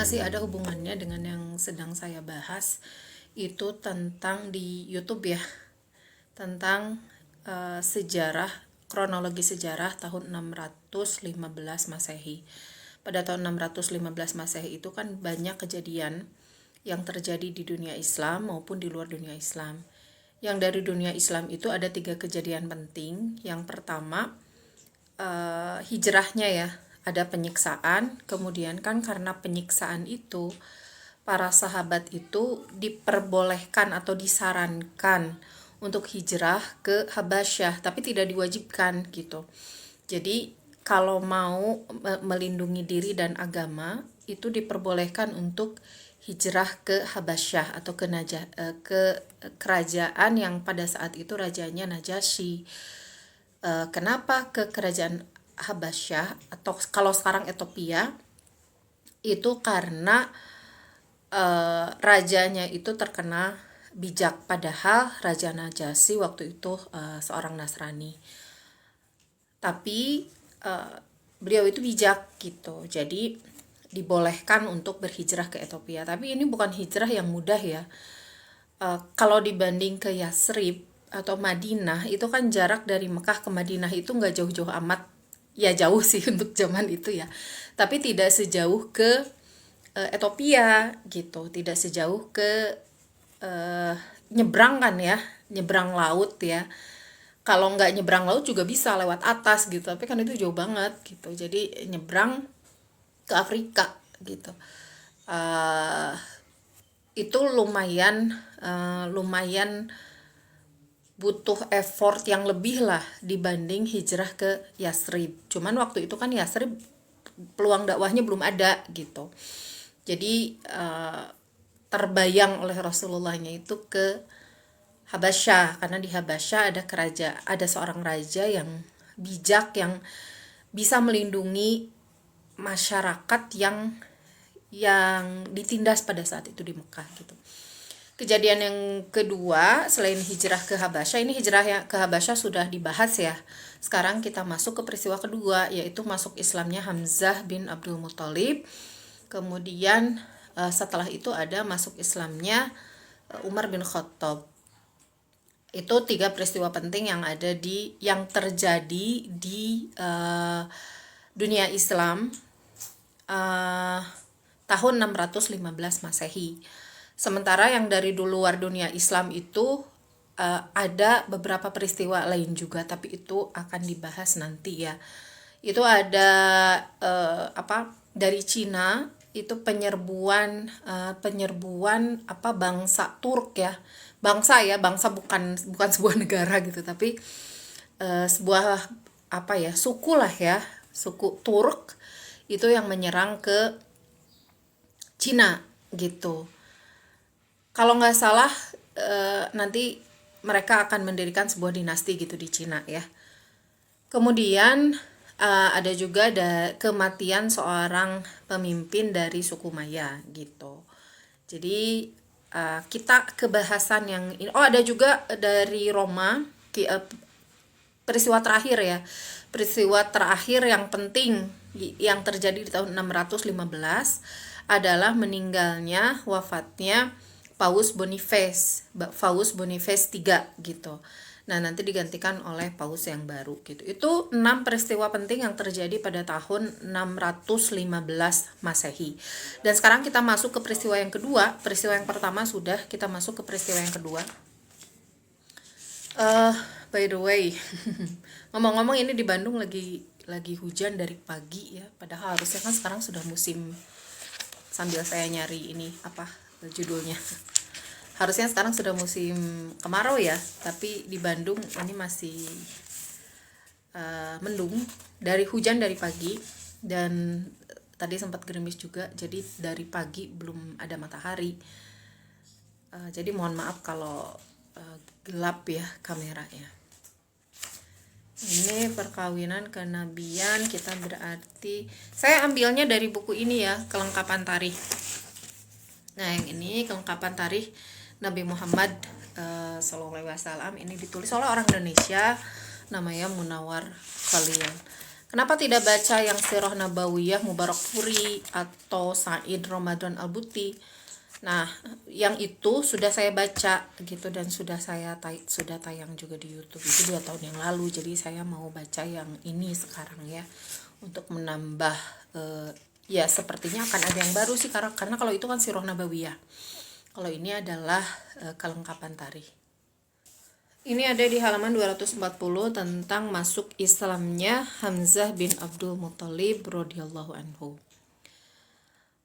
masih ada hubungannya dengan yang sedang saya bahas, itu tentang di YouTube ya, tentang sejarah, kronologi sejarah tahun 615 Masehi. Pada tahun 615 Masehi itu kan banyak kejadian yang terjadi di dunia Islam maupun di luar dunia Islam. Yang dari dunia Islam itu ada 3 kejadian penting. Yang pertama, hijrahnya ya, ada penyiksaan. Kemudian kan karena penyiksaan itu, para sahabat itu diperbolehkan atau disarankan untuk hijrah ke Habasyah, tapi tidak diwajibkan gitu. Jadi kalau mau melindungi diri dan agama, itu diperbolehkan untuk hijrah ke Habasyah atau ke kerajaan yang pada saat itu rajanya Najasyi. Kenapa ke kerajaan Habasyah atau kalau sekarang Ethiopia? Itu karena rajanya itu terkena bijak, padahal Raja Najasyi waktu itu seorang Nasrani. Tapi beliau itu bijak gitu, jadi dibolehkan untuk berhijrah ke Ethiopia. Tapi ini bukan hijrah yang mudah ya. Kalau dibanding ke Yasrib atau Madinah, itu kan jarak dari Mekah ke Madinah itu nggak jauh-jauh amat. Ya jauh sih untuk zaman itu ya, tapi tidak sejauh ke Ethiopia gitu, tidak sejauh ke nyebrang kan ya, nyebrang laut ya. Kalau nggak nyebrang laut juga bisa lewat atas gitu, tapi kan itu jauh banget gitu. Jadi nyebrang ke Afrika gitu. Uh, itu lumayan butuh effort yang lebih lah dibanding hijrah ke Yasrib. Cuman waktu itu kan Yasrib peluang dakwahnya belum ada gitu. Jadi terbayang oleh Rasulullahnya itu ke Habasyah, karena di Habasyah ada seorang raja yang bijak, yang bisa melindungi masyarakat yang ditindas pada saat itu di Mekah gitu. Kejadian yang kedua selain hijrah ke Habasyah, ini hijrah ke Habasyah sudah dibahas ya. Sekarang kita masuk ke peristiwa kedua, yaitu masuk Islamnya Hamzah bin Abdul Muthalib. Kemudian setelah itu ada masuk Islamnya Umar bin Khattab. Itu 3 peristiwa penting yang terjadi di dunia Islam tahun 615 Masehi. Sementara yang dari luar dunia Islam itu ada beberapa peristiwa lain juga, tapi itu akan dibahas nanti ya. Itu ada dari Cina, itu penyerbuan bangsa Turk ya. Bangsa bukan sebuah negara gitu, tapi sebuah suku lah ya, suku Turk itu yang menyerang ke Cina gitu. Kalau nggak salah nanti mereka akan mendirikan sebuah dinasti gitu di Cina ya. Kemudian ada juga kematian seorang pemimpin dari suku Maya gitu. Jadi kita ke bahasan yang ini. Oh, ada juga dari Roma, peristiwa terakhir ya. Peristiwa terakhir yang penting yang terjadi di tahun 615 adalah wafatnya Paus Boniface III gitu. Nah, nanti digantikan oleh paus yang baru gitu. Itu 6 peristiwa penting yang terjadi pada tahun 615 Masehi. Dan sekarang kita masuk ke peristiwa yang kedua. Peristiwa yang pertama sudah, kita masuk ke peristiwa yang kedua. By the way, ngomong-ngomong ini di Bandung lagi hujan dari pagi ya. Padahal harusnya kan sekarang sudah musim, sambil saya nyari ini judulnya. Harusnya sekarang sudah musim kemarau ya, tapi di Bandung ini masih mendung, hujan dari pagi, dan tadi sempat gerimis juga, jadi dari pagi belum ada matahari. Jadi mohon maaf kalau gelap ya kameranya. Ini perkawinan kenabian, kita berarti saya ambilnya dari buku ini ya, kelengkapan tarikh. Nah, yang ini kelengkapan tarikh Nabi Muhammad SAW. Ini ditulis oleh orang Indonesia, namanya Munawar Khalil. Kenapa tidak baca yang Sirah Nabawiyah Mubarakfuri atau Said Ramadan Al-Buti? Nah, yang itu sudah saya baca gitu, dan sudah tayang juga di YouTube itu 2 tahun yang lalu. Jadi saya mau baca yang ini sekarang ya, untuk menambah ya sepertinya akan ada yang baru sih, karena kalau itu kan Sirah Nabawiyah. Kalau ini adalah kelengkapan tarikh. Ini ada di halaman 240 tentang masuk Islamnya Hamzah bin Abdul Muthalib radhiyallahu anhu.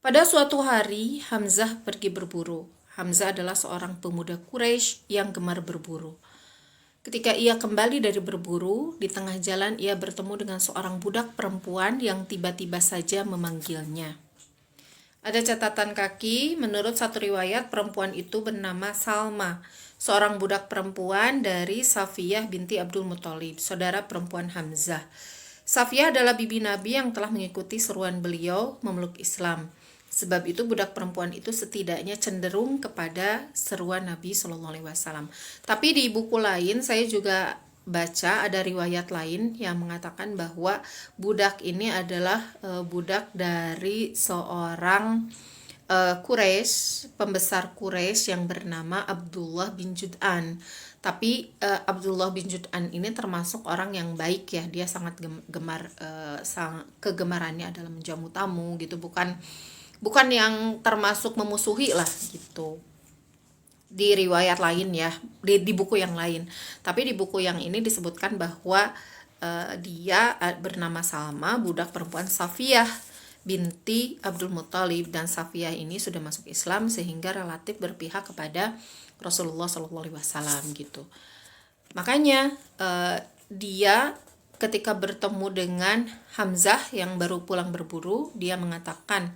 Pada suatu hari, Hamzah pergi berburu. Hamzah adalah seorang pemuda Quraisy yang gemar berburu. Ketika ia kembali dari berburu, di tengah jalan ia bertemu dengan seorang budak perempuan yang tiba-tiba saja memanggilnya. Ada catatan kaki, menurut satu riwayat perempuan itu bernama Salma, seorang budak perempuan dari Safiyah binti Abdul Muthalib, saudara perempuan Hamzah. Safiyah adalah bibi Nabi yang telah mengikuti seruan beliau memeluk Islam. Sebab itu budak perempuan itu setidaknya cenderung kepada seruan Nabi SAW. Tapi di buku lain saya juga baca ada riwayat lain yang mengatakan bahwa budak ini adalah budak dari seorang Quraisy, pembesar Quraisy yang bernama Abdullah bin Jud'an. Tapi Abdullah bin Jud'an ini termasuk orang yang baik ya. Dia sangat gemar, kegemarannya adalah menjamu tamu gitu, bukan yang termasuk memusuhi lah gitu. Di riwayat lain ya, di buku yang lain. Tapi di buku yang ini disebutkan bahwa dia bernama Salma, budak perempuan Safiyah binti Abdul Muthalib, dan Safiyah ini sudah masuk Islam sehingga relatif berpihak kepada Rasulullah SAW gitu. Makanya dia ketika bertemu dengan Hamzah yang baru pulang berburu, dia mengatakan,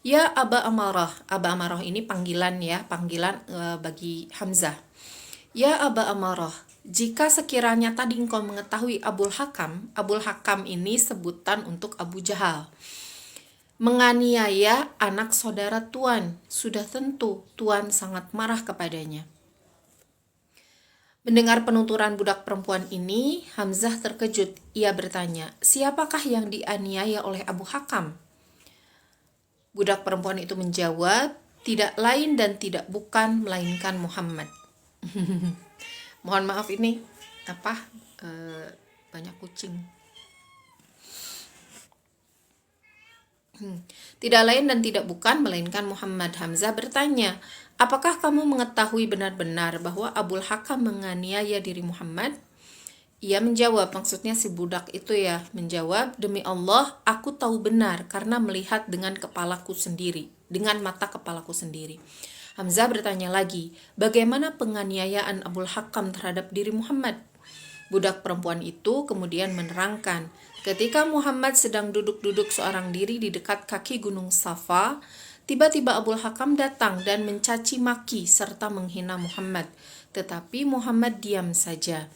"Ya Aba Amarah." Aba Amarah ini panggilan bagi Hamzah. "Ya Aba Amarah, jika sekiranya tadi engkau mengetahui Abul Hakam ini sebutan untuk Abu Jahal, menganiaya anak saudara Tuan, sudah tentu Tuan sangat marah kepadanya." Mendengar penuturan budak perempuan ini, Hamzah terkejut. Ia bertanya, "Siapakah yang dianiaya oleh Abu Hakam?" Budak perempuan itu menjawab, "Tidak lain dan tidak bukan melainkan Muhammad." Mohon maaf, ini banyak kucing. Tidak lain dan tidak bukan melainkan Muhammad. Hamzah bertanya, "Apakah kamu mengetahui benar-benar bahwa Abul Hakam menganiaya diri Muhammad?" Ia menjawab, maksudnya si budak itu ya, menjawab, "Demi Allah, aku tahu benar karena melihat dengan mata kepalaku sendiri." Hamzah bertanya lagi, "Bagaimana penganiayaan Abul Hakam terhadap diri Muhammad?" Budak perempuan itu kemudian menerangkan, ketika Muhammad sedang duduk-duduk seorang diri di dekat kaki gunung Safa, tiba-tiba Abul Hakam datang dan mencaci maki serta menghina Muhammad, tetapi Muhammad diam saja.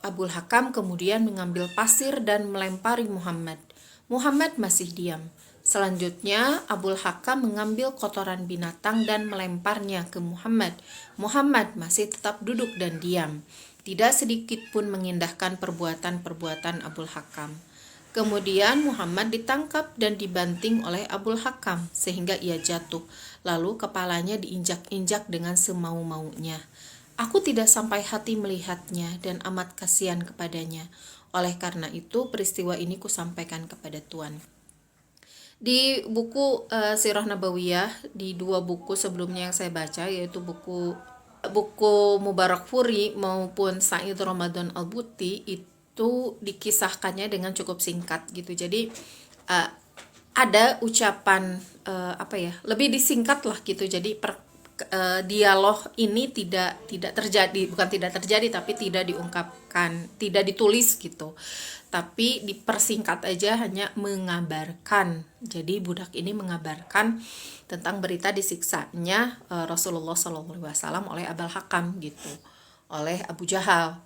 Abul Hakam kemudian mengambil pasir dan melempari Muhammad. Muhammad masih diam. Selanjutnya, Abul Hakam mengambil kotoran binatang dan melemparnya ke Muhammad. Muhammad masih tetap duduk dan diam. Tidak sedikit pun mengindahkan perbuatan-perbuatan Abul Hakam. Kemudian Muhammad ditangkap dan dibanting oleh Abul Hakam sehingga ia jatuh. Lalu kepalanya diinjak-injak dengan semau-maunya. Aku tidak sampai hati melihatnya dan amat kasihan kepadanya. Oleh karena itu peristiwa ini kusampaikan kepada Tuan. Di buku Sirah Nabawiyah, di 2 buku sebelumnya yang saya baca, yaitu buku Mubarakfuri maupun Said Ramadan Al-Buti, itu dikisahkannya dengan cukup singkat gitu. Jadi ada ucapan lebih disingkat lah gitu. Jadi dialog ini tidak terjadi tapi tidak diungkapkan, tidak ditulis gitu, tapi dipersingkat aja, hanya mengabarkan. Jadi budak ini mengabarkan tentang berita disiksanya Rasulullah SAW oleh Abul Hakam gitu, oleh Abu Jahal.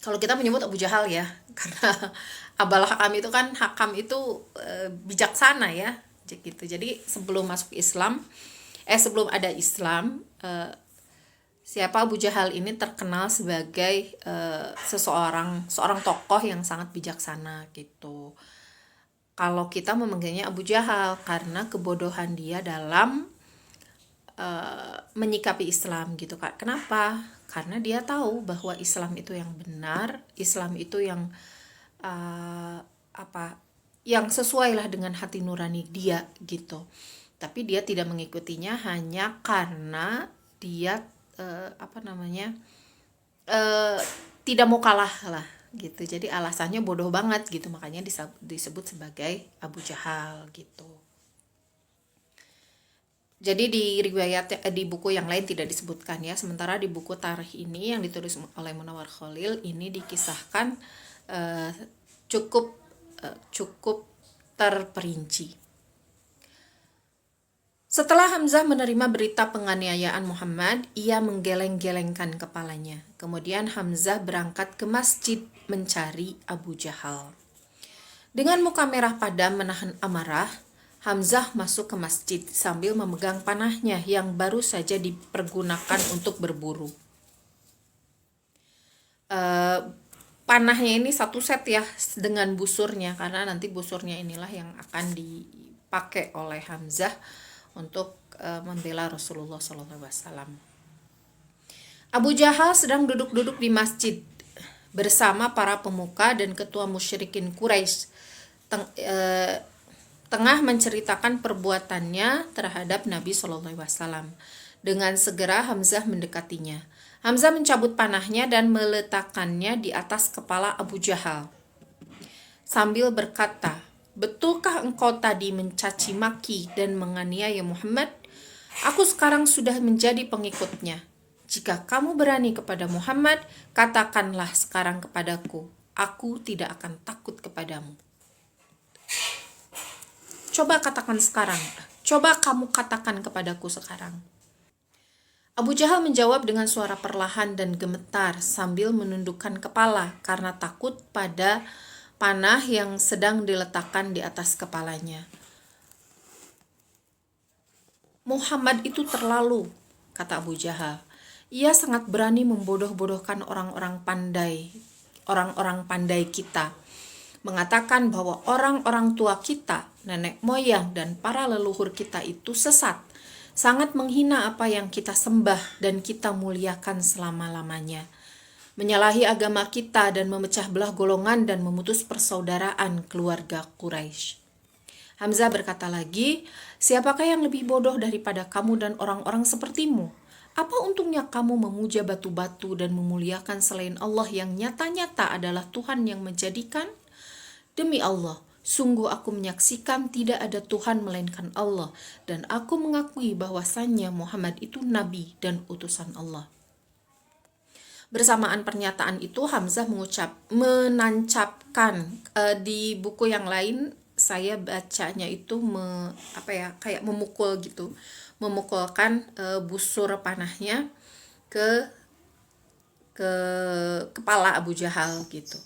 Kalau kita menyebut Abu Jahal ya, karena Abul Hakam itu kan, Hakam itu bijaksana ya gitu. Jadi sebelum ada Islam, Siapa Abu Jahal ini terkenal sebagai seorang tokoh yang sangat bijaksana gitu. Kalau kita memanggilnya Abu Jahal karena kebodohan dia dalam menyikapi Islam gitu Kak. Kenapa? Karena dia tahu bahwa Islam itu yang benar, Islam itu yang uh, apa? Yang sesuai lah dengan hati nurani dia gitu. Tapi dia tidak mengikutinya hanya karena dia apa namanya? uh, tidak mau kalah lah gitu. Jadi alasannya bodoh banget gitu, makanya disebut sebagai Abu Jahal gitu. Jadi di riwayat di buku yang lain tidak disebutkan ya. Sementara di buku Tarikh ini yang ditulis oleh Munawwar Khalil ini dikisahkan uh, cukup cukup terperinci. Setelah Hamzah menerima berita penganiayaan Muhammad, ia menggeleng-gelengkan kepalanya. Kemudian Hamzah berangkat ke masjid mencari Abu Jahal. Dengan muka merah padam menahan amarah, Hamzah masuk ke masjid sambil memegang panahnya yang baru saja dipergunakan untuk berburu. Panahnya ini satu set ya dengan busurnya, karena nanti busurnya inilah yang akan dipakai oleh Hamzah untuk membela Rasulullah SAW. Abu Jahal sedang duduk-duduk di masjid bersama para pemuka dan ketua musyrikin Quraisy, tengah menceritakan perbuatannya terhadap Nabi SAW. Dengan segera Hamzah mendekatinya. Hamzah mencabut panahnya dan meletakkannya di atas kepala Abu Jahal sambil berkata, "Betulkah engkau tadi mencaci maki dan menganiaya Muhammad? Aku sekarang sudah menjadi pengikutnya. Jika kamu berani kepada Muhammad, katakanlah sekarang kepadaku. Aku tidak akan takut kepadamu." Coba katakan sekarang. Coba kamu katakan kepadaku sekarang. Abu Jahal menjawab dengan suara perlahan dan gemetar sambil menundukkan kepala karena takut pada panah yang sedang diletakkan di atas kepalanya. "Muhammad itu terlalu," kata Abu Jahal. "Ia sangat berani membodoh-bodohkan orang-orang pandai kita. Mengatakan bahwa orang-orang tua kita, nenek moyang, dan para leluhur kita itu sesat. Sangat menghina apa yang kita sembah dan kita muliakan selama-lamanya. Menyalahi agama kita dan memecah belah golongan dan memutus persaudaraan keluarga Quraisy." Hamzah berkata lagi, "Siapakah yang lebih bodoh daripada kamu dan orang-orang sepertimu? Apa untungnya kamu memuja batu-batu dan memuliakan selain Allah yang nyata-nyata adalah Tuhan yang menjadikan? Demi Allah, sungguh aku menyaksikan tidak ada Tuhan melainkan Allah, dan aku mengakui bahwasannya Muhammad itu Nabi dan utusan Allah." Bersamaan pernyataan itu Hamzah menancapkan di buku yang lain saya bacanya itu kayak memukul gitu, memukulkan busur panahnya ke kepala Abu Jahal gitu,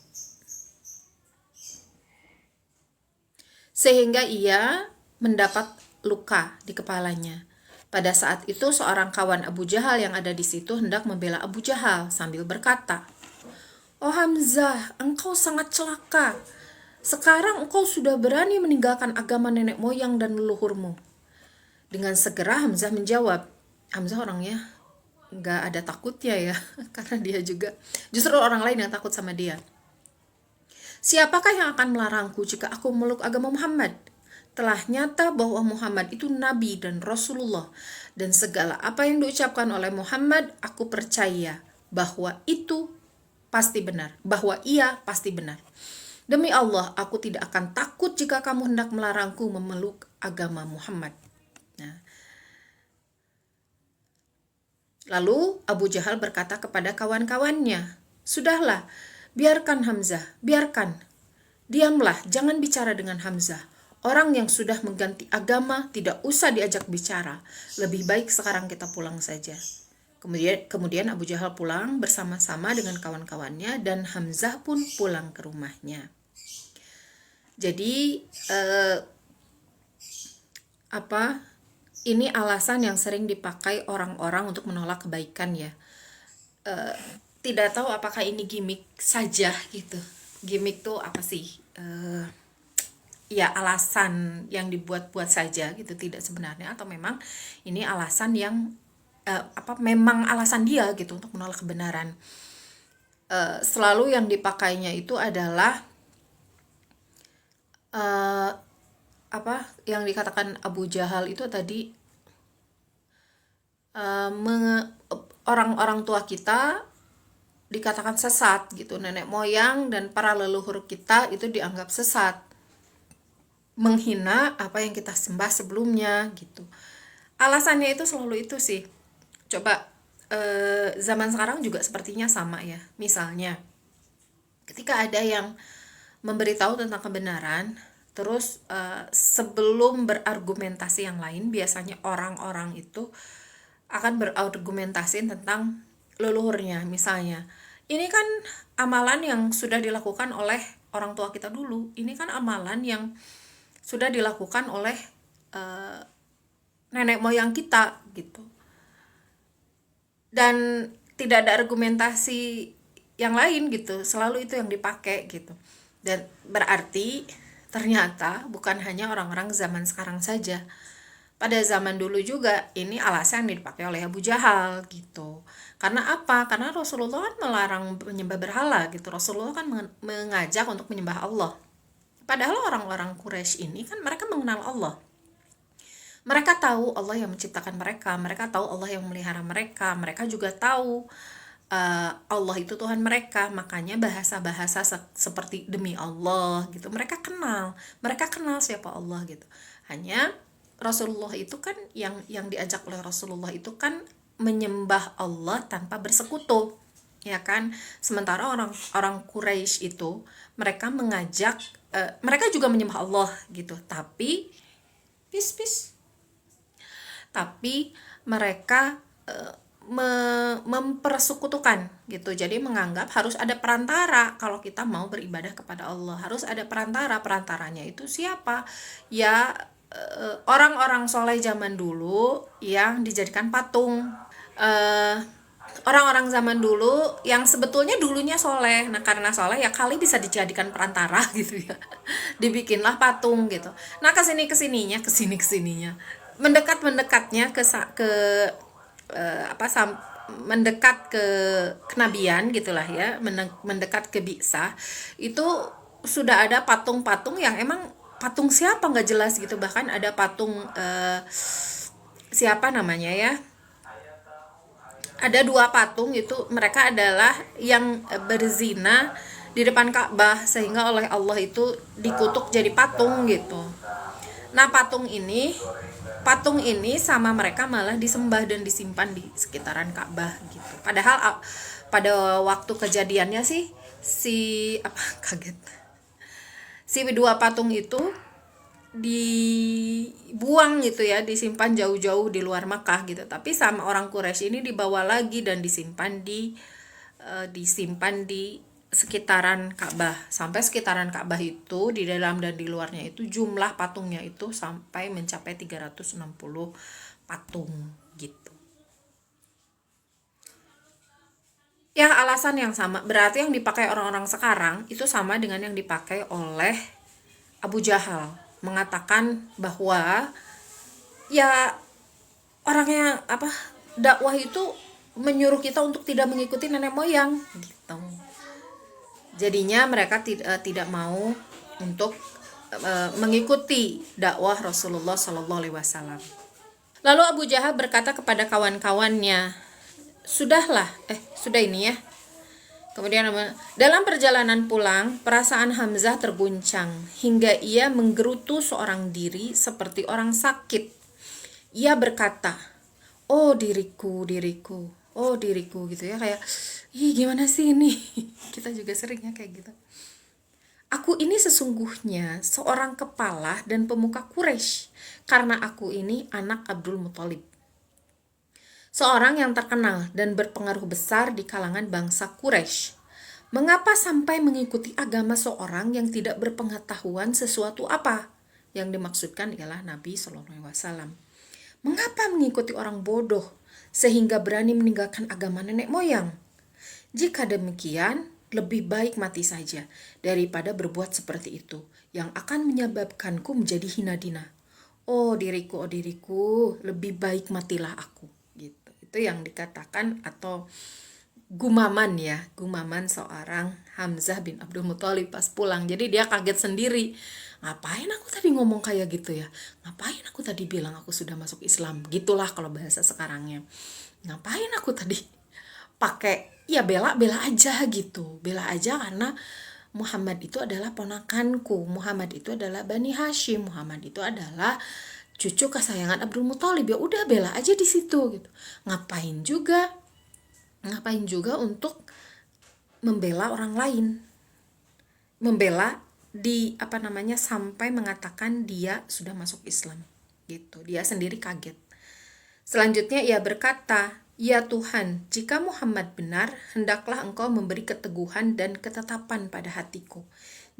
sehingga ia mendapat luka di kepalanya. Pada saat itu seorang kawan Abu Jahal yang ada di situ hendak membela Abu Jahal sambil berkata, "Oh Hamzah, engkau sangat celaka. Sekarang engkau sudah berani meninggalkan agama nenek moyang dan leluhurmu." Dengan segera Hamzah menjawab. Hamzah orangnya nggak ada takutnya ya, karena dia juga justru orang lain yang takut sama dia. "Siapakah yang akan melarangku jika aku memeluk agama Muhammad? Telah nyata bahwa Muhammad itu Nabi dan Rasulullah, dan segala apa yang diucapkan oleh Muhammad, aku percaya bahwa itu pasti benar, bahwa ia pasti benar. Demi Allah, aku tidak akan takut jika kamu hendak melarangku memeluk agama Muhammad." Nah, lalu Abu Jahal berkata kepada kawan-kawannya, "Sudahlah, biarkan Hamzah, biarkan. Diamlah, jangan bicara dengan Hamzah. Orang yang sudah mengganti agama tidak usah diajak bicara. Lebih baik sekarang kita pulang saja." Kemudian Abu Jahal pulang bersama-sama dengan kawan-kawannya dan Hamzah pun pulang ke rumahnya. Jadi Ini alasan yang sering dipakai orang-orang untuk menolak kebaikan ya. Tidak tahu apakah ini gimmick saja gitu. Gimmick tuh apa sih? Ya alasan yang dibuat-buat saja gitu, tidak sebenarnya, atau memang ini alasan yang memang alasan dia gitu untuk menolak kebenaran. Selalu yang dipakainya itu adalah apa yang dikatakan Abu Jahal itu tadi, orang-orang tua kita dikatakan sesat gitu, nenek moyang dan para leluhur kita itu dianggap sesat, menghina apa yang kita sembah sebelumnya gitu. Alasannya itu selalu itu sih. Coba zaman sekarang juga sepertinya sama ya. Misalnya ketika ada yang memberitahu tentang kebenaran, terus sebelum berargumentasi yang lain, biasanya orang-orang itu akan berargumentasi tentang leluhurnya. Misalnya, ini kan amalan yang sudah dilakukan oleh orang tua kita dulu, ini kan amalan yang sudah dilakukan oleh nenek moyang kita gitu, dan tidak ada argumentasi yang lain gitu, selalu itu yang dipakai gitu. Dan berarti ternyata bukan hanya orang-orang zaman sekarang saja, pada zaman dulu juga ini alasan yang dipakai oleh Abu Jahal gitu. Karena apa? Karena Rasulullah kan melarang menyembah berhala gitu. Rasulullah kan mengajak untuk menyembah Allah. Padahal orang-orang Quraisy ini kan mereka mengenal Allah. Mereka tahu Allah yang menciptakan mereka, mereka tahu Allah yang memelihara mereka, mereka juga tahu Allah itu Tuhan mereka. Makanya bahasa-bahasa seperti demi Allah gitu, mereka kenal siapa Allah gitu. Hanya Rasulullah itu kan yang diajak oleh Rasulullah itu kan menyembah Allah tanpa bersekutu, ya kan. Sementara orang Quraisy itu mereka mengajak, mereka juga menyembah Allah gitu, tapi tapi mereka mempersekutukan gitu. Jadi menganggap harus ada perantara kalau kita mau beribadah kepada Allah, harus ada perantara. Perantaranya itu siapa? Ya orang-orang soleh zaman dulu yang dijadikan patung. Orang-orang zaman dulu yang sebetulnya dulunya soleh, nah karena soleh ya kali bisa dijadikan perantara gitu ya, dibikinlah patung gitu. Nah kesininya mendekat-mendekatnya ke mendekat ke kenabian gitulah ya, mendekat ke Bi'sah, itu sudah ada patung-patung yang emang patung siapa nggak jelas gitu. Bahkan ada patung siapa namanya ya, ada 2 patung itu, mereka adalah yang berzina di depan Ka'bah sehingga oleh Allah itu dikutuk jadi patung gitu. Nah patung ini sama mereka malah disembah dan disimpan di sekitaran Ka'bah gitu. Padahal pada waktu kejadiannya sih kaget, si 2 patung itu dibuang gitu ya, disimpan jauh-jauh di luar Makkah gitu. Tapi sama orang Quraisy ini dibawa lagi dan disimpan di sekitaran Ka'bah. Sampai sekitaran Ka'bah itu di dalam dan di luarnya itu jumlah patungnya itu sampai mencapai 360 patung gitu. Ya alasan yang sama, berarti yang dipakai orang-orang sekarang itu sama dengan yang dipakai oleh Abu Jahal, mengatakan bahwa ya orangnya dakwah itu menyuruh kita untuk tidak mengikuti nenek moyang gitu. Jadinya mereka tidak mau untuk mengikuti dakwah Rasulullah SAW. Lalu Abu Jahal berkata kepada kawan-kawannya, sudah ini ya. Kemudian dalam perjalanan pulang, perasaan Hamzah terguncang hingga ia menggerutu seorang diri seperti orang sakit. Ia berkata, "Oh diriku, diriku, oh diriku," gitu ya, kayak, "Ih, gimana sih ini?" Kita juga seringnya kayak gitu. "Aku ini sesungguhnya seorang kepala dan pemuka Quraisy, karena aku ini anak Abdul Muthalib, seorang yang terkenal dan berpengaruh besar di kalangan bangsa Quraisy. Mengapa sampai mengikuti agama seorang yang tidak berpengetahuan sesuatu apa?" Yang dimaksudkan ialah Nabi SAW. Mengapa mengikuti orang bodoh sehingga berani meninggalkan agama nenek moyang? Jika demikian, lebih baik mati saja daripada berbuat seperti itu yang akan menyebabkanku menjadi hina dina. Oh diriku, lebih baik matilah aku. Gitu. Itu yang dikatakan atau gumaman seorang Hamzah bin Abdul Muthalib pas pulang. Jadi dia kaget sendiri. Ngapain aku tadi ngomong kayak gitu ya? Ngapain aku tadi bilang aku sudah masuk Islam? Gitulah kalau bahasa sekarangnya. Ngapain aku tadi pakai ya bela aja gitu. Bela aja karena Muhammad itu adalah ponakanku. Muhammad itu adalah Bani Hashim. Muhammad itu adalah cucu kesayangan Abdul Muthalib. Ya udah bela aja di situ gitu. Ngapain juga untuk membela orang lain, membela sampai mengatakan dia sudah masuk Islam gitu. Dia sendiri kaget. Selanjutnya ia berkata, ya Tuhan, jika Muhammad benar, hendaklah engkau memberi keteguhan dan ketetapan pada hatiku.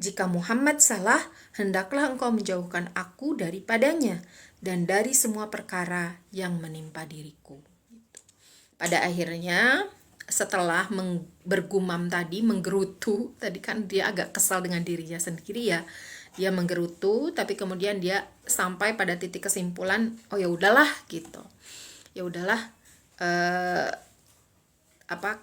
Jika Muhammad salah, hendaklah engkau menjauhkan aku daripadanya dan dari semua perkara yang menimpa diriku. Pada akhirnya setelah bergumam tadi, menggerutu, tadi kan dia agak kesal dengan dirinya sendiri ya, dia menggerutu, tapi kemudian dia sampai pada titik kesimpulan, oh ya udahlah gitu, ya udahlah,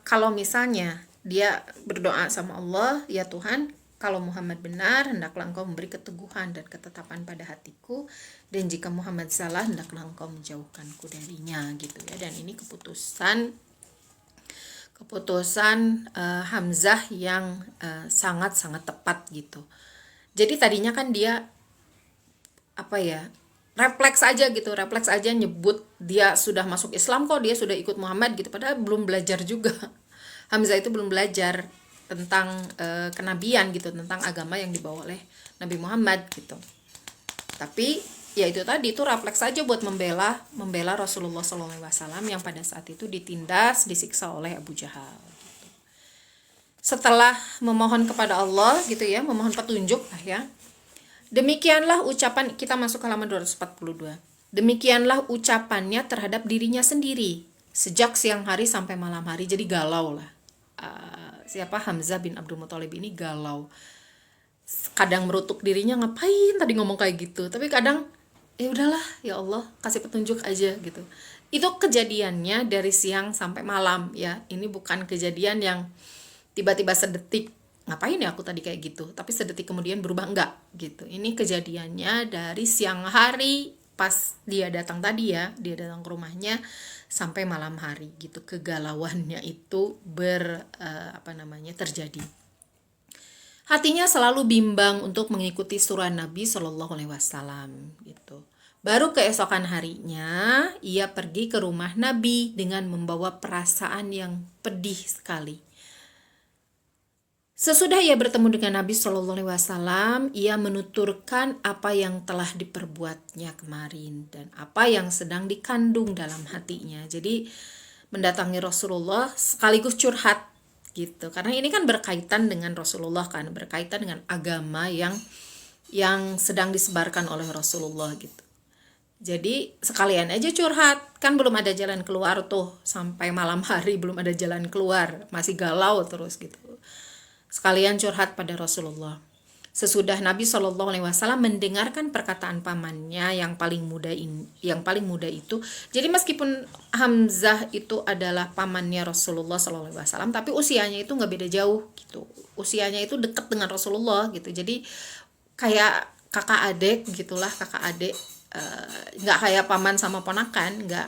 kalau misalnya dia berdoa sama Allah, ya Tuhan, kalau Muhammad benar, hendaklah engkau memberi keteguhan dan ketetapan pada hatiku, dan jika Muhammad salah, hendaklah engkau menjauhkanku darinya gitu ya. Dan ini keputusan Hamzah yang sangat-sangat tepat gitu. Jadi tadinya kan dia refleks aja nyebut dia sudah masuk Islam kok, dia sudah ikut Muhammad gitu, padahal belum belajar juga. Hamzah itu belum belajar tentang kenabian gitu, tentang agama yang dibawa oleh Nabi Muhammad gitu. Tapi ya itu tadi, itu refleks saja buat membela Rasulullah SAW yang pada saat itu ditindas, disiksa oleh Abu Jahal gitu. Setelah memohon kepada Allah gitu ya, memohon petunjuk lah ya. Demikianlah ucapan, kita masuk ke halaman 242. Demikianlah ucapannya terhadap dirinya sendiri sejak siang hari sampai malam hari. Jadi galau lah. Hamzah bin Abdul Muthalib ini galau. Kadang merutuk dirinya, ngapain tadi ngomong kayak gitu, tapi kadang ya udahlah, ya Allah kasih petunjuk aja gitu. Itu kejadiannya dari siang sampai malam ya. Ini bukan kejadian yang tiba-tiba sedetik, ngapain ya aku tadi kayak gitu, tapi sedetik kemudian berubah, enggak gitu. Ini kejadiannya dari siang hari pas dia datang tadi ya, dia datang ke rumahnya sampai malam hari gitu. Kegalauannya itu terjadi. Hatinya selalu bimbang untuk mengikuti surat Nabi Shallallahu Alaihi Wasallam gitu. Baru keesokan harinya ia pergi ke rumah Nabi dengan membawa perasaan yang pedih sekali. Sesudah ia bertemu dengan Nabi Shallallahu Alaihi Wasallam, ia menuturkan apa yang telah diperbuatnya kemarin dan apa yang sedang dikandung dalam hatinya. Jadi mendatangi Rasulullah sekaligus curhat gitu, karena ini kan berkaitan dengan Rasulullah kan, berkaitan dengan agama yang sedang disebarkan oleh Rasulullah gitu. Jadi sekalian aja curhat, kan belum ada jalan keluar tuh, sampai malam hari belum ada jalan keluar, masih galau terus gitu. Sekalian curhat pada Rasulullah. Sesudah Nabi Shallallahu Alaihi Wasallam mendengarkan perkataan pamannya yang paling muda itu, jadi meskipun Hamzah itu adalah pamannya Rasulullah Shallallahu Alaihi Wasallam, tapi usianya itu nggak beda jauh gitu, usianya itu dekat dengan Rasulullah gitu, jadi kayak kakak adik gitulah, nggak kayak paman sama ponakan, nggak,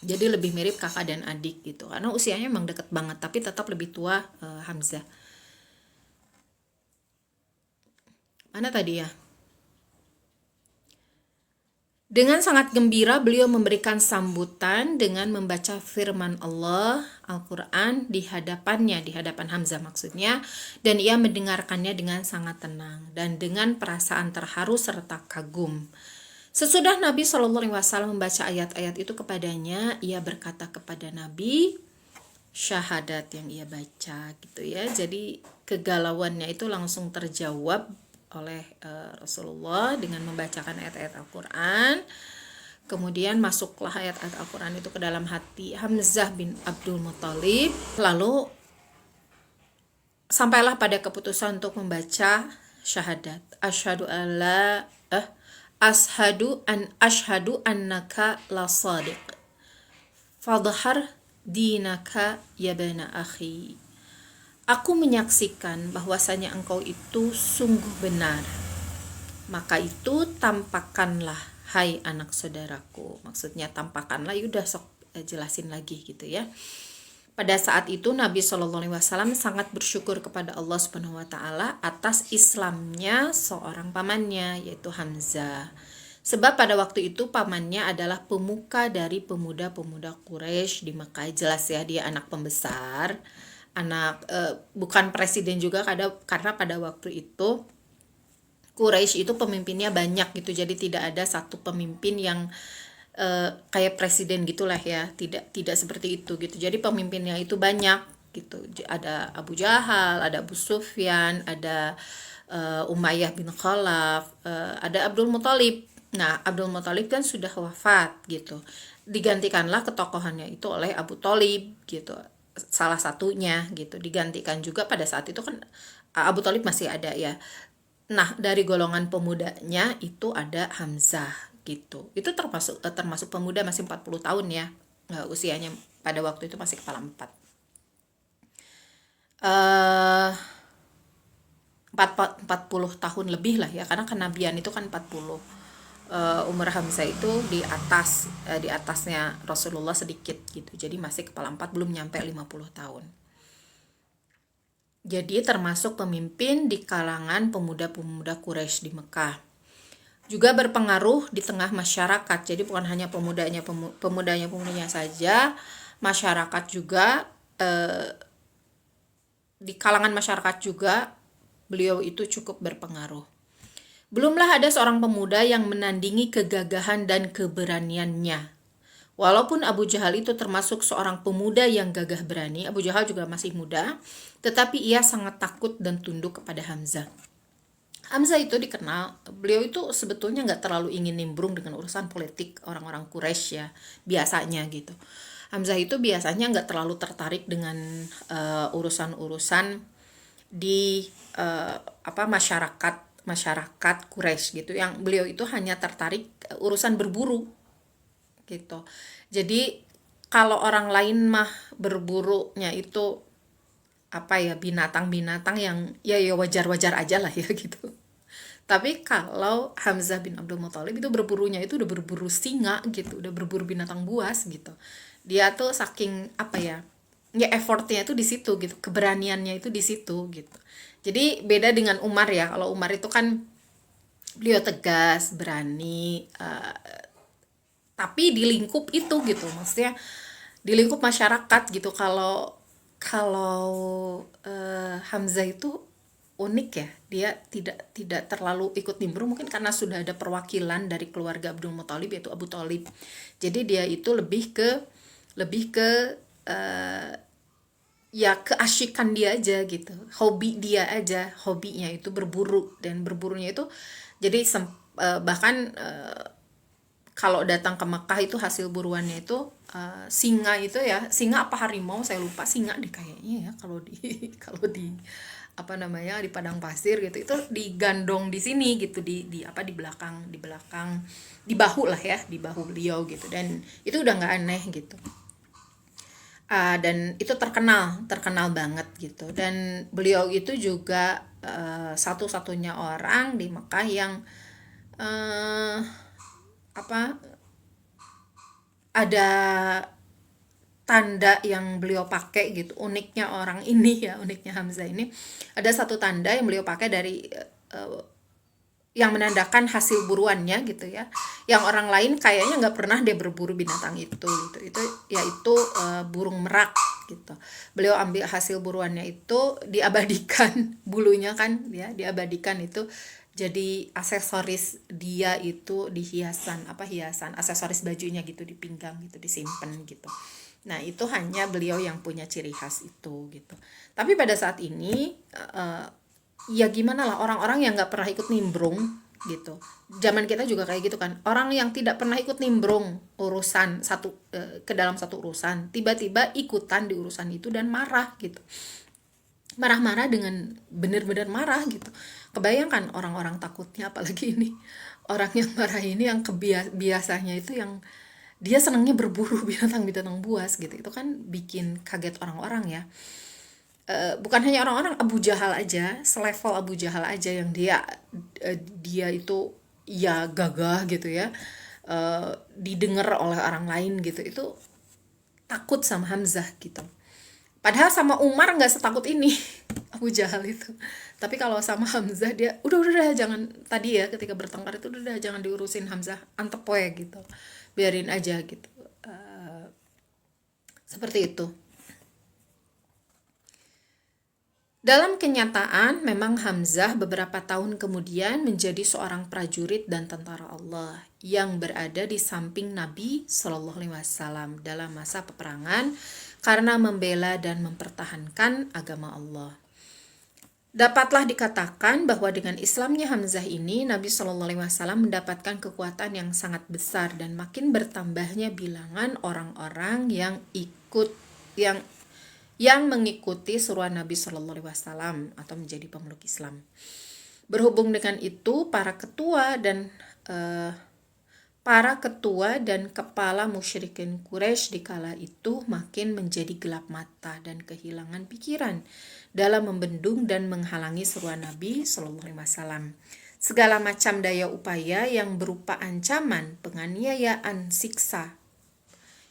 jadi lebih mirip kakak dan adik gitu, karena usianya memang deket banget, tapi tetap lebih tua Hamzah. Mana tadi ya? Dengan sangat gembira beliau memberikan sambutan dengan membaca firman Allah, Al-Quran di hadapannya, di hadapan Hamzah maksudnya, dan ia mendengarkannya dengan sangat tenang dan dengan perasaan terharu serta kagum. Sesudah Nabi Shallallahu Alaihi Wasallam membaca ayat-ayat itu kepadanya, ia berkata kepada Nabi, syahadat yang ia baca gitu ya. Jadi kegalauannya itu langsung terjawab oleh Rasulullah dengan membacakan ayat-ayat Al-Quran. Kemudian masuklah ayat-ayat Al-Quran itu ke dalam hati Hamzah bin Abdul Muthalib. Lalu sampailah pada keputusan untuk membaca syahadat. Ashadu annaka la sadiq. Fadhhar dinaka ya bana akhi. Aku menyaksikan bahwasanya engkau itu sungguh benar. Maka itu tampakkanlah, hai anak saudaraku. Maksudnya tampakkanlah, udah sok jelasin lagi gitu ya. Pada saat itu Nabi SAW sangat bersyukur kepada Allah Subhanahu wa taala atas Islamnya seorang pamannya, yaitu Hamzah. Sebab pada waktu itu pamannya adalah pemuka dari pemuda-pemuda Quraisy di Mekah. Jelas ya, dia anak pembesar, bukan presiden juga, karena pada waktu itu Quraisy itu pemimpinnya banyak gitu, jadi tidak ada satu pemimpin yang kayak presiden gitulah ya, tidak seperti itu gitu. Jadi pemimpinnya itu banyak gitu, ada Abu Jahal, ada Abu Sufyan, ada Umayyah bin Khalaf, ada Abdul Muthalib. Nah, Abdul Muthalib kan sudah wafat gitu, digantikanlah ketokohannya itu oleh Abu Thalib gitu, salah satunya gitu. Digantikan juga pada saat itu kan Abu Thalib masih ada ya. Nah, dari golongan pemudanya itu ada Hamzah gitu. Itu termasuk pemuda, masih 40 tahun ya. Usianya pada waktu itu masih kepala 4. 40 tahun lebih lah ya, karena kenabian itu kan 40. Umur Hamzah itu di atasnya Rasulullah sedikit gitu. Jadi masih kepala 4, belum nyampe 50 tahun. Jadi termasuk pemimpin di kalangan pemuda-pemuda Quraisy di Mekah. Juga berpengaruh di tengah masyarakat. Jadi bukan hanya pemudanya saja, masyarakat juga, di kalangan masyarakat juga beliau itu cukup berpengaruh. Belumlah ada seorang pemuda yang menandingi kegagahan dan keberaniannya. Walaupun Abu Jahal itu termasuk seorang pemuda yang gagah berani, Abu Jahal juga masih muda, tetapi ia sangat takut dan tunduk kepada Hamzah. Hamzah itu dikenal, beliau itu sebetulnya nggak terlalu ingin nimbrung dengan urusan politik orang-orang Quraisy ya, biasanya gitu. Hamzah itu biasanya nggak terlalu tertarik dengan urusan-urusan di masyarakat Quraisy gitu. Yang beliau itu hanya tertarik urusan berburu gitu. Jadi kalau orang lain mah berburunya itu binatang-binatang yang ya wajar-wajar aja lah ya gitu. Tapi kalau Hamzah bin Abdul Muthalib itu berburunya itu udah berburu singa gitu, udah berburu binatang buas gitu. Dia tuh saking effortnya itu di situ gitu, keberaniannya itu di situ gitu. Jadi beda dengan Umar ya. Kalau Umar itu kan beliau tegas, berani, tapi di lingkup itu gitu, maksudnya di lingkup masyarakat gitu. Kalau Hamzah itu unik ya, dia tidak terlalu ikut nimbrung, mungkin karena sudah ada perwakilan dari keluarga Abdul Muthalib yaitu Abu Thalib. Jadi dia itu lebih ke keasyikan dia aja gitu, hobi dia aja, hobinya itu berburu, dan berburunya itu jadi bahkan kalau datang ke Mekah itu hasil buruannya itu singa itu ya, singa apa harimau saya lupa, singa deh kayaknya ya, kalau di di padang pasir gitu, itu digandong di sini gitu, di belakang di bahu lah ya, di bahu beliau gitu, dan itu udah nggak aneh gitu. Dan itu terkenal banget gitu, dan beliau itu juga satu-satunya orang di Mekah yang ada tanda yang beliau pakai gitu. Uniknya Hamzah ini, ada satu tanda yang beliau pakai dari yang menandakan hasil buruannya gitu ya, yang orang lain kayaknya nggak pernah dia berburu binatang itu gitu. Itu yaitu burung merak gitu. Beliau ambil hasil buruannya itu, diabadikan bulunya kan ya, diabadikan itu jadi aksesoris dia itu di hiasan aksesoris bajunya gitu, di pinggang gitu, disimpan gitu. Nah, itu hanya beliau yang punya ciri khas itu gitu. Tapi pada saat ini ya gimana lah, orang-orang yang nggak pernah ikut nimbrung gitu. Zaman kita juga kayak gitu kan, orang yang tidak pernah ikut nimbrung urusan ke dalam satu urusan tiba-tiba ikutan di urusan itu dan marah gitu, marah-marah dengan benar-benar marah gitu. Kebayangkan orang-orang takutnya, apalagi ini orang yang marah ini yang biasanya itu yang dia senangnya berburu binatang-binatang buas gitu, itu kan bikin kaget orang-orang ya. Bukan hanya orang-orang, Abu Jahal aja, selevel Abu Jahal aja yang dia itu ya gagah gitu ya, didengar oleh orang lain gitu, itu takut sama Hamzah gitu. Padahal sama Umar nggak setakut ini Abu Jahal itu. Tapi kalau sama Hamzah dia udah jangan, tadi ya ketika bertengkar itu udah jangan diurusin Hamzah, antep poe gitu, biarin aja gitu. Seperti itu. Dalam kenyataan, memang Hamzah beberapa tahun kemudian menjadi seorang prajurit dan tentara Allah yang berada di samping Nabi Shallallahu Alaihi Wasallam dalam masa peperangan karena membela dan mempertahankan agama Allah. Dapatlah dikatakan bahwa dengan Islamnya Hamzah ini, Nabi Shallallahu Alaihi Wasallam mendapatkan kekuatan yang sangat besar dan makin bertambahnya bilangan orang-orang yang mengikuti seruan Nabi Shallallahu Alaihi Wasallam atau menjadi pemeluk Islam. Berhubung dengan itu, para ketua dan kepala musyrikin Quraisy di kala itu makin menjadi gelap mata dan kehilangan pikiran dalam membendung dan menghalangi seruan Nabi Shallallahu Alaihi Wasallam. Segala macam daya upaya yang berupa ancaman, penganiayaan, siksa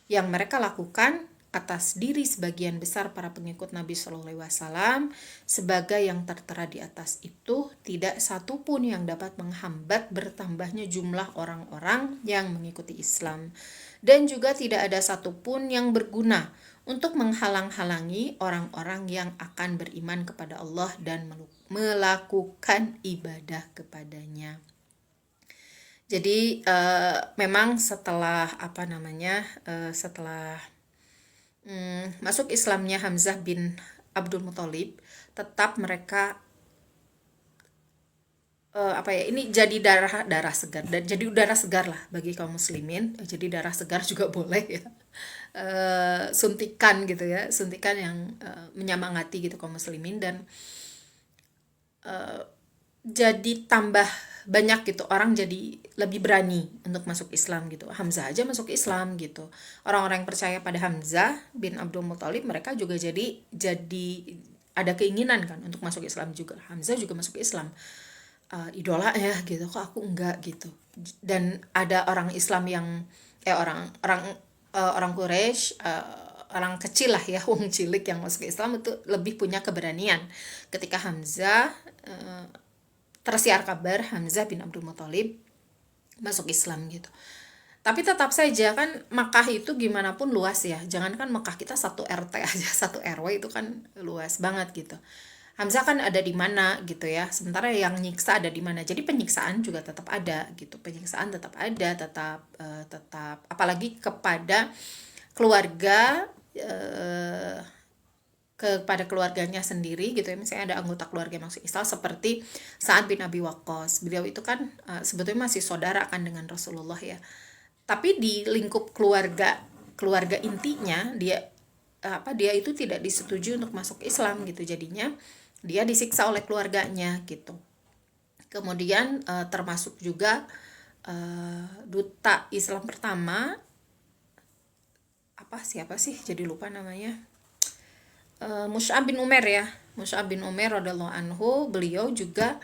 yang mereka lakukan atas diri sebagian besar para pengikut Nabi Shallallahu Alaihi Wasallam sebagai yang tertera di atas itu, tidak satu pun yang dapat menghambat bertambahnya jumlah orang-orang yang mengikuti Islam, dan juga tidak ada satupun yang berguna untuk menghalang-halangi orang-orang yang akan beriman kepada Allah dan melakukan ibadah kepadanya. Jadi memang setelah masuk Islamnya Hamzah bin Abdul Muthalib, tetap mereka ini jadi darah segar, dan jadi udara segar lah bagi kaum muslimin. Jadi darah segar juga boleh ya, suntikan gitu ya, suntikan yang menyemangati gitu kaum muslimin, dan jadi tambah banyak gitu, orang jadi lebih berani untuk masuk Islam gitu. Hamzah aja masuk Islam gitu. Orang-orang yang percaya pada Hamzah bin Abdul Muthalib, mereka juga jadi ada keinginan kan untuk masuk Islam juga. Hamzah juga masuk Islam. Idola ya gitu, kok aku enggak gitu. Dan ada orang Islam yang orang Quraisy, orang kecil lah ya, wong cilik yang masuk Islam itu lebih punya keberanian. Ketika Hamzah tersiar kabar Hamzah bin Abdul Muthalib masuk Islam gitu. Tapi tetap saja kan Makkah itu gimana pun luas ya. Jangankan Makkah, kita satu RT aja, satu RW itu kan luas banget gitu. Hamzah kan ada di mana gitu ya. Sementara yang nyiksa ada di mana. Jadi penyiksaan juga tetap ada gitu. Penyiksaan tetap ada, tetap apalagi kepada keluarga, kepada keluarganya sendiri gitu ya. Misalnya ada anggota keluarga yang masuk Islam seperti Sa'ad bin Abi Waqqas. Beliau itu kan sebetulnya masih saudara kan dengan Rasulullah ya. Tapi di lingkup keluarga intinya dia itu tidak disetujui untuk masuk Islam gitu. Jadinya dia disiksa oleh keluarganya gitu. Kemudian termasuk juga duta Islam pertama, siapa sih, jadi lupa namanya, Mus'ab bin Umair ya. Mus'ab bin Umair radhiyallahu anhu, beliau juga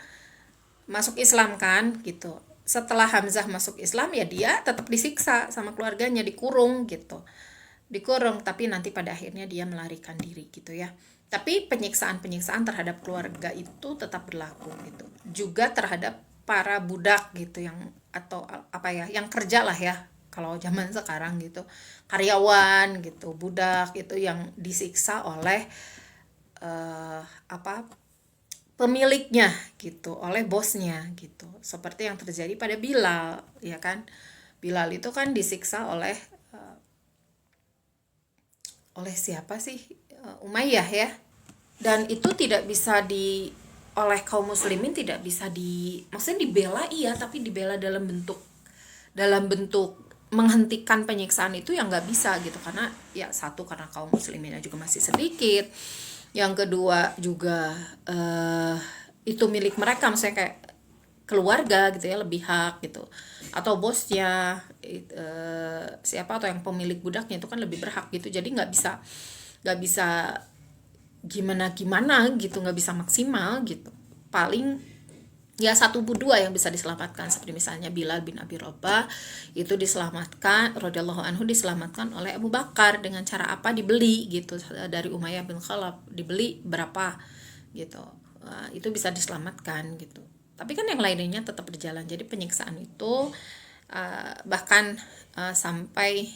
masuk Islam kan gitu. Setelah Hamzah masuk Islam ya dia tetap disiksa sama keluarganya, dikurung gitu. Dikurung, tapi nanti pada akhirnya dia melarikan diri gitu ya. Tapi penyiksaan terhadap keluarga itu tetap berlaku gitu. Juga terhadap para budak gitu yang yang kerja lah ya. Kalau zaman sekarang gitu, karyawan gitu, budak itu yang disiksa oleh pemiliknya gitu, oleh bosnya gitu. Seperti yang terjadi pada Bilal ya kan. Bilal itu kan disiksa oleh siapa sih, Umayyah ya. Dan itu tidak bisa oleh kaum muslimin tidak bisa maksudnya dibela iya, tapi dibela dalam bentuk menghentikan penyiksaan itu yang nggak bisa gitu, karena ya satu karena kaum musliminnya juga masih sedikit, yang kedua juga itu milik mereka, maksudnya kayak keluarga gitu ya, lebih hak gitu, atau bosnya siapa, atau yang pemilik budaknya itu kan lebih berhak gitu, jadi nggak bisa gimana gitu, nggak bisa maksimal gitu, paling ya satu dua yang bisa diselamatkan, seperti misalnya Bilal bin Abi Rabah itu diselamatkan, radhiyallahu anhu, diselamatkan oleh Abu Bakar dengan cara apa, dibeli gitu dari Umayyah bin Khalaf, dibeli berapa gitu. Itu bisa diselamatkan gitu, tapi kan yang lainnya tetap berjalan. Jadi penyiksaan itu bahkan sampai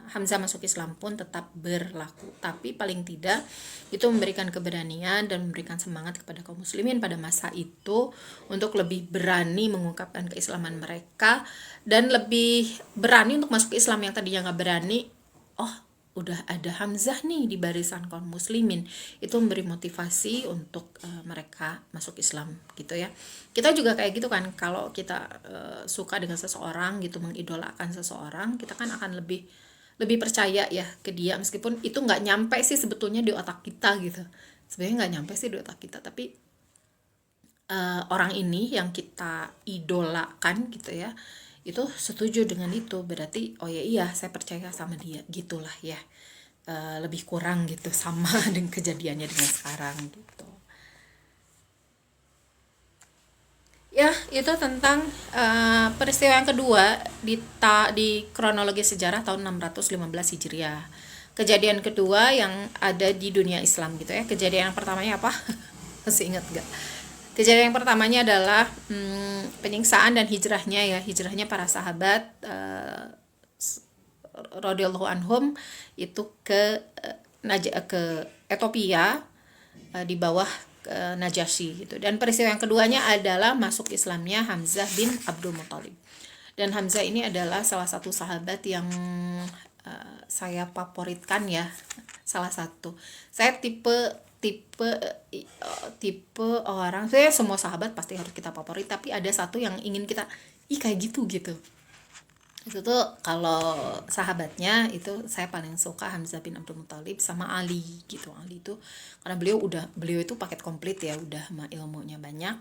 Hamzah masuk Islam pun tetap berlaku, tapi paling tidak itu memberikan keberanian dan memberikan semangat kepada kaum muslimin pada masa itu untuk lebih berani mengungkapkan keislaman mereka dan lebih berani untuk masuk Islam. Yang tadinya nggak berani, oh udah ada Hamzah nih di barisan kaum muslimin, itu memberi motivasi untuk mereka masuk Islam gitu ya. Kita juga kayak gitu kan, kalau kita suka dengan seseorang gitu, mengidolakan seseorang, kita kan akan lebih percaya ya ke dia, meskipun itu nggak nyampe sih sebetulnya di otak kita gitu, sebenarnya nggak nyampe sih di otak kita, tapi orang ini yang kita idolakan gitu ya, itu setuju dengan itu, berarti oh ya iya saya percaya sama dia gitulah ya. Lebih kurang gitu sama dengan kejadiannya dengan sekarang gitu ya. Itu tentang peristiwa yang kedua di kronologi sejarah tahun 615 Hijriah. Kejadian kedua yang ada di dunia Islam gitu ya. Kejadian yang pertamanya apa? Masih ingat gak? Kejadian yang pertamanya adalah penyiksaan dan hijrahnya para sahabat radhiyallahu anhum itu ke Ethiopia di bawah Najasyi gitu. Dan peristiwa yang keduanya adalah masuk Islamnya Hamzah bin Abdul Muthalib. Dan Hamzah ini adalah salah satu sahabat yang saya favoritkan ya, salah satu. Saya tipe orang, saya semua sahabat pasti harus kita favorit, tapi ada satu yang ingin kita kayak gitu. Itu tuh kalau sahabatnya itu saya paling suka Hamzah bin Abdul Muthalib sama Ali gitu. Ali itu karena beliau itu paket komplit ya, udah ilmunya banyak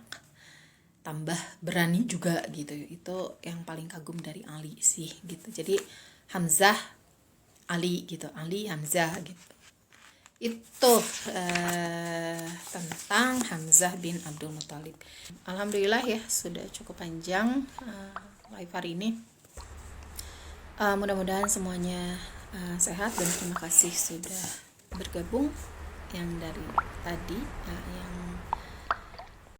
tambah berani juga gitu. Itu yang paling kagum dari Ali sih gitu. Jadi Hamzah Ali gitu, Ali Hamzah gitu. Itu tentang Hamzah bin Abdul Muthalib. Alhamdulillah ya, sudah cukup panjang live hari ini. Mudah-mudahan semuanya sehat dan terima kasih sudah bergabung yang dari tadi, yang